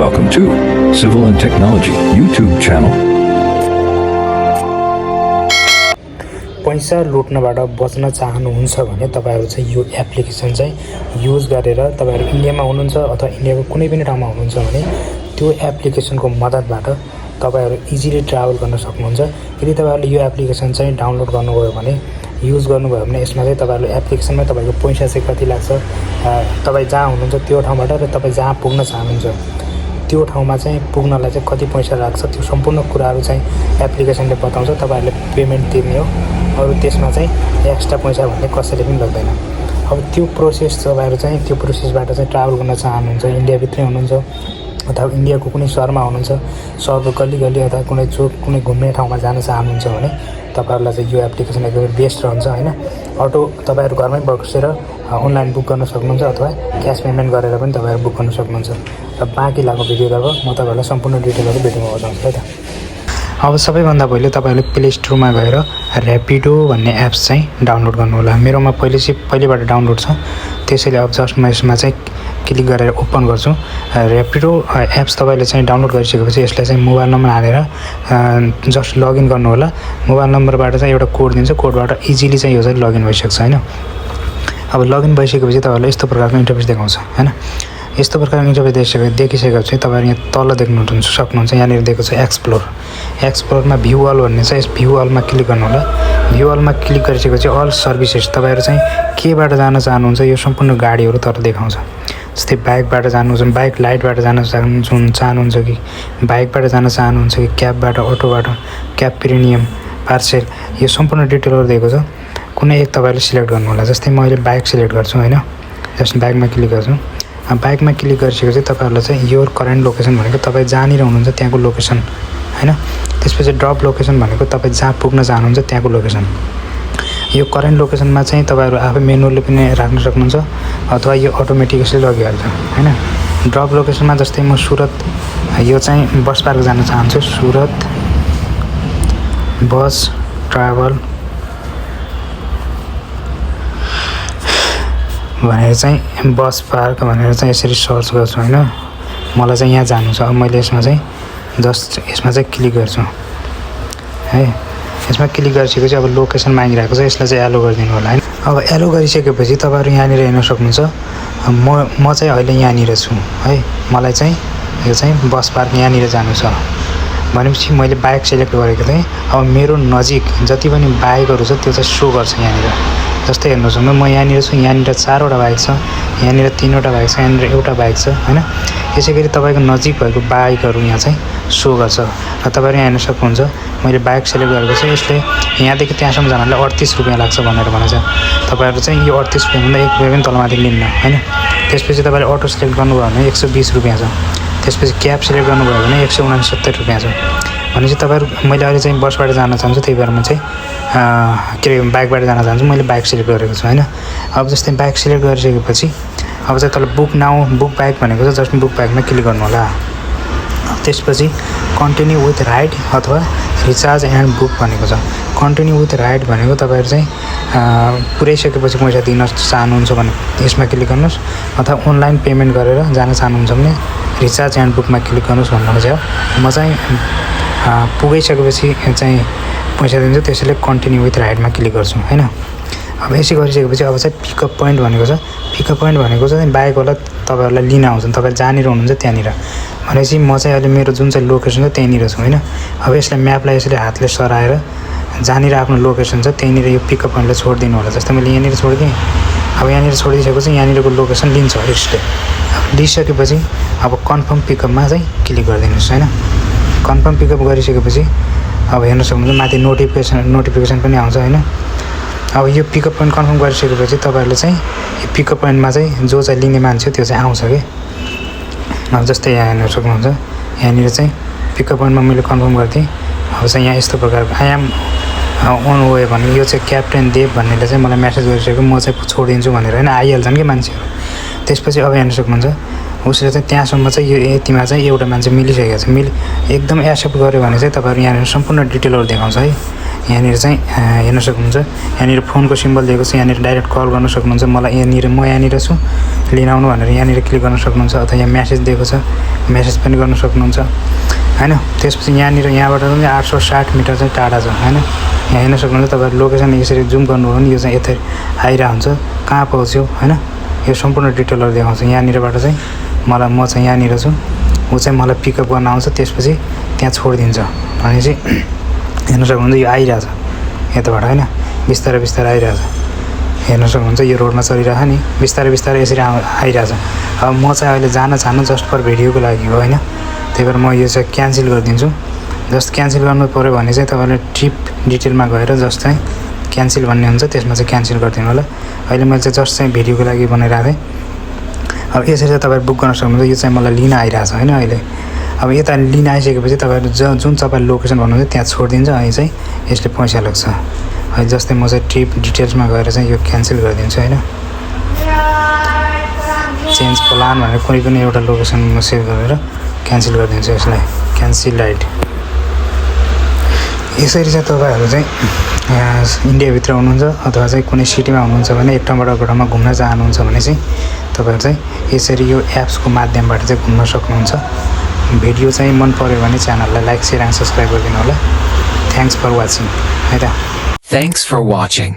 Welcome to Civil and Technology YouTube channel. पैसा लुट्नबाट बच्न चाहनुहुन्छ भने तपाईहरु चाहिँ यो एप्लिकेसन चाहिँ युज गरेर तपाईहरु इन्डियामा हुनुहुन्छ अथवा इन्डियाको कुनै पनि ठाउँमा हुनुहुन्छ भने त्यो एप्लिकेसनको मद्दतबाट तपाईहरु इजिली ट्राभल गर्न सक्नुहुन्छ। यदि तपाईहरुले यो एप्लिकेसन चाहिँ डाउनलोड गर्नुभयो भने युज गर्नुभयो भने यसमा चाहिँ तपाईहरुले एप्लिकेसनमै तपाईको पैसा चाहिँ कति लाग्छ तपाई जहाँ हुनुहुन्छ त्यो ठाउँबाट र तपाई जहाँ पुग्न चाहनुहुन्छ त्यो ठाउँमा चाहिँ पुग्नलाई चाहिँ कति पैसा लाग्छ त्यो सम्पूर्ण कुराहरु चाहिँ एप्लिकेसनले बताउँछ। तपाईहरुले पेमेन्ट तिर्ने हो अरु त्यसमा चाहिँ एक्स्ट्रा पैसा भन्ने कसैले पनि लाग्दैन। अब त्यो प्रोसेस तपाईहरु चाहिँ त्यो प्रोसेसबाट चाहिँ ट्राभल गर्न चाहनुहुन्छ इन्डिया भित्रै हुनुहुन्छ अथवा इन्डियाको कुनै शहरमा हुनुहुन्छ शहरको गल्ली गल्ली अथवा कुनै चोक कुनै घुम्ने ठाउँमा जान चाहनुहुन्छ भने तपाईहरुलाई चाहिँ यो एप्लिकेसन एकदमै बेस्ट रहन्छ हैन। अटो तपाईहरु घरमै बसेर अनलाइन बुक गर्न सक्नुहुन्छ अथवा क्याश पेमेन्ट गरेर पनि तपाईहरु बुक गर्न सक्नुहुन्छ। र बाँकी लागेको भिडियोबाट म तपाईहरुलाई सम्पूर्ण डिटेलहरु भिडियोमा बताउँछु है त। अब सबैभन्दा पहिले तपाईहरुले प्ले स्टोरमा गएर र्यापिडो भन्ने एप्स चाहिँ डाउनलोड गर्नु होला। मेरोमा पहिलेबाट डाउनलोड छ त्यसैले अब जस्ट म यसमा चाहिँ क्लिक गरेर ओपन गर्छु। र्यापिडो एप्स तपाईले चाहिँ डाउनलोड गरिसकेपछि यसलाई चाहिँ मोबाइल नम्बर हालेर जस्ट लगइन गर्नु होला। मोबाइल नम्बरबाट चाहिँ एउटा कोड दिन्छ कोडबाट इजिली चाहिँ यो चाहिँ लगइन भइसक्छ हैन। अब लगइन भइसकेपछि तपाईहरुले यस्तो प्रकारको इन्टरफेस देखाउँछ हैन। यस्तो प्रकारको इन्टरफेस देखिसकेपछि तपाईहरु यहाँ तल देख्नुहुन्छ सक्नुहुन्छ यहाँनिर दिएको छ एक्सप्लोरमा भ्यू अल भन्ने छ। यस भ्यू अलमा क्लिक गर्नु होला। भ्यू अलमा क्लिक गरिसकेपछि अल सर्भिसेस तपाईहरु चाहिँ केबाट जान चाहनुहुन्छ यो सम्पूर्ण गाडीहरु तर देखाउँछ। जस्तै बाइकबाट जानुहुन्छ बाइक लाइटबाट जान चाहनुहुन्छ कि बाइकबाट जान चाहनुहुन्छ कि क्याबबाट अटोबाट क्याब प्रिमियम पार्सेल यो सम्पूर्ण डिटेलहरु दिएको छ। कुनै एक तपाईहरुले सिलेक्ट गर्नु होला। जस्तै मैले बाइक सिलेक्ट गर्छु हैन। जस्ट बाइकमा क्लिक गर्छु। बाइकमा क्लिक गरिसकेपछि तपाईहरुलाई चाहिँ यो करेन्ट लोकेसन भनेको तपाई जहाँनिर हुनुहुन्छ त्यहाँको लोकेसन हैन। त्यसपछि ड्रप लोकेसन भनेको तपाई जहाँ पुग्न चाहनुहुन्छ त्यहाँको लोकेसन। यो करेन्ट लोकेसनमा चाहिँ तपाईहरु आफै म्यानुअली पनि राख्न सक्नुहुन्छ अथवा यो अटोमेटिकली लगिहाल्छ हैन। ड्रप लोकेसनमा जस्तै म सुरत यो चाहिँ बस पार्क जान चाहन्छु। सुरत बस ट्राभल भनेर चाहिँ बस पार्क भनेर चाहिँ यसरी सर्च गर्छु हैन। मलाई चाहिँ यहाँ जानु छ। अब मैले यसमा चाहिँ जस्ट यसमा चाहिँ क्लिक गर्छु है। यसमा क्लिक गरिसकेपछि अब लोकेसन मागिरहेको छ यसलाई चाहिँ एलो गरिदिनु होला हैन। अब एलो गरिसकेपछि तपाईहरु यहाँनिर हेर्न सक्नुहुन्छ म चाहिँ अहिले यहाँनिर छु है। मलाई चाहिँ यो चाहिँ बस पार्क यहाँनिर जानु छ भनेपछि मैले बाइक सिलेक्ट गरेको थिएँ। अब मेरो नजिक जति पनि बाइकहरु छ त्यो चाहिँ सो गर्छ यहाँनिर। जस्तै हेर्नुस् म यहाँनिर छु यहाँनिर 4 वटा बाइक छ यहाँनिर 3 वटा बाइक छ यहाँनिर एउटा बाइक छ हैन। यसैगरी तपाईको नजिक भएको बाइकहरु यहाँ चाहिँ सो गर्छ र तपाईहरु यहाँ हेर्न सक्नुहुन्छ मैले बाइक सिलेक्ट गरेको छु। यसले यहाँदेखि त्यहाँसम्म जानलाई 38 रुपैयाँ लाग्छ भनेर भनेछ। तपाईहरु चाहिँ यो 38 रुपैयाँ भन्दा 1 रुपैयाँ पनि तलमाथि लिन्न हैन। त्यसपछि तपाईले अटो सिलेक्ट गर्नुभयो भने 120 रुपैयाँ छ। त्यसपछि क्याब सिलेक्ट गर्नुभयो भने 169 रुपैयाँ छ। भनेपछि तपाईहरु मैले अहिले चाहिँ बसबाट जान चाहन्छु त्यही भएर म चाहिँ के रे बाइकबाट जान चाहन्छु। मैले बाइक सिलेक्ट गरेको छु हैन। अब जस्तै बाइक सिलेक्ट गरिसकेपछि अब चाहिँ तल बुक नाउ बुक बाइक भनेको छ। जस्ट बुक बाइकमा क्लिक गर्नु होला। त्यसपछि कन्टिन्यू विथ राइड अथवा रिचार्ज एन्ड बुक भनेको छ। कन्टिन्यू विथ राइड भनेको तपाईहरु चाहिँ पुराइसकेपछि पैसा दिन चाहनुहुन्छ भने यसमा क्लिक गर्नुस् अथवा अनलाइन पेमेन्ट गरेर जान चाहनुहुन्छ भने रिचार्ज एन्ड बुकमा क्लिक गर्नुस् भन्नु छ। म चाहिँ पुगिसकेपछि चाहिँ पैसा दिन्छु त्यसैले कन्टिन्यू विथ राइडमा क्लिक गर्छु हैन। अब यसै गरिसकेपछि अब चाहिँ पिकअप पोइन्ट भनेको छ। पिकअप पोइन्ट भनेको चाहिँ बाइकवाला तपाईहरुलाई लिन आउँछन् तपाई जहाँनिर हुनुहुन्छ त्यहाँनिर। भनेपछि म चाहिँ अहिले मेरो जुन चाहिँ लोकेसन छ त्यहीँनिर छु हैन। अब यसलाई म्यापलाई यसले हातले सराएर जहाँनिर आफ्नो लोकेसन छ त्यहीँनिर यो पिकअप पोइन्टलाई छोडिदिनु होला। जस्तै मैले यहाँनिर छोडिदिएँ। अब यहाँनिर छोडिदिएपछि यहाँनिरको लोकेसन लिन्छ यसले। लिइसकेपछि अब कन्फर्म पिकअपमा चाहिँ क्लिक गरिदिनुस् हैन। कन्फर्म पिकअप गरिसकेपछि अब हेर्न सक्नुहुन्छ माथि नोटिफिकेसन पनि आउँछ हैन। अब यो पिकअप पोइन्ट कन्फर्म गरिसकेपछि तपाईहरुले चाहिँ यो पिकअप पोइन्टमा चाहिँ जो चाहिँ लिने मान्छे त्यो चाहिँ आउँछ के। अब जस्तै यहाँ हेर्न सक्नुहुन्छ यहाँनिर चाहिँ पिकअप पोइन्टमा मैले कन्फर्म गर्दिएँ। अब चाहिँ यहाँ यस्तो प्रकारको आई एम अन वे भन्ने यो चाहिँ क्याप्टेन देव भन्नेले चाहिँ मलाई मेसेज गरिसकेको म चाहिँ छोडिदिन्छु भनेर हैन आइहाल्छन् कि मान्छेहरु। त्यसपछि अब हेर्न सक्नुहुन्छ उसले चाहिँ त्यहाँसम्म चाहिँ यो यतिमा चाहिँ एउटा मान्छे मिलिसकेको छ। एकदम एक्सेप्ट गर्यो भने चाहिँ तपाईहरु यहाँ सम्पूर्ण डिटेलहरु देखाउँछ है। यहाँनिर चाहिँ हेर्न सक्नुहुन्छ यहाँनिर फोनको सिम्बल दिएको छ यहाँनिर डाइरेक्ट कल गर्न सक्नुहुन्छ मलाई यहाँनिर म यहाँनिर छु लिन आउनु भनेर यहाँनिर क्लिक गर्न सक्नुहुन्छ अथवा यहाँ मेसेज दिएको छ मेसेज पनि गर्न सक्नुहुन्छ हैन त्यसपछि यहाँबाट चाहिँ 860 मिटर चाहिँ टाढा छ हैन यहाँ हेर्न सक्नुहुन्छ तपाईहरु लोकेसन यसरी जुम गर्नुभयो भने यो चाहिँ यतै आइरा हुन्छ कहाँ पहुँच्यो हैन यो सम्पूर्ण डिटेलहरु देखाउँछ यहाँनिरबाट चाहिँ म चाहिँ यहाँनिर छु उ चाहिँ मलाई पिकअप गर्न आउँछ त्यसपछि त्यहाँ छोडिदिन्छ भनेपछि हेर्न सक्नुहुन्छ यो आइराछ यताबाट हैन बिस्तारै बिस्तारै आइराछ हेर्न सक्नुहुन्छ यो रोडमा चलिरहेको नि बिस्तारै बिस्तारै यसरी आइराछ अब म चाहिँ अहिले जान जस्ट फर भिडियोको लागि हो हैन त्यही भएर म यो चाहिँ क्यान्सल गरिदिन्छु जस्ट क्यान्सल गर्नु पर्यो भने चाहिँ तपाईले ट्रिप डिटेलमा गएर जस्ट चाहिँ क्यान्सल भन्ने हुन्छ त्यसमा चाहिँ क्यान्सल गरिदिनु होला अहिले मैले चाहिँ जस्ट चाहिँ भिडियोको लागि बनाइराखेँ अब यसरी चाहिँ तपाईहरु बुक गर्न सक्नुहुन्छ यो चाहिँ मलाई लिन आइराछ हैन अहिले अब यता लिन आइसकेपछि तपाईहरु जुन तपाईले लोकेसन भन्नुहुन्छ त्यहाँ छोडिदिन्छ अनि चाहिँ यसले पैसा लाग्छ अहिले जस्तै म चाहिँ ट्रिप डिटेल्समा गएर चाहिँ यो क्यान्सल गरिदिन्छु हैन चेन्ज प्लान भनेर कुनै पनि एउटा लोकेसनमा सेभ गरेर क्यान्सल गरिदिन्छु यसलाई क्यान्सलड यसरी चाहिँ तपाईहरु चाहिँ इन्डिया भित्र हुनुहुन्छ अथवा चाहिँ कुनै सिटीमा हुनुहुन्छ भने एक ठाउँबाट अर्को ठाउँमा घुम्न चाहनुहुन्छ भने चाहिँ तपाईहरु चाहिँ यसरी यो एप्सको माध्यमबाट चाहिँ घुम्न सक्नुहुन्छ भिडियो चाहिँ मन पर्यो भने च्यानललाई लाइक शेयर एन्ड सब्स्क्राइब गरिदिनु होला थ्यांक्स फर वाचिङ है त Thanks for watching.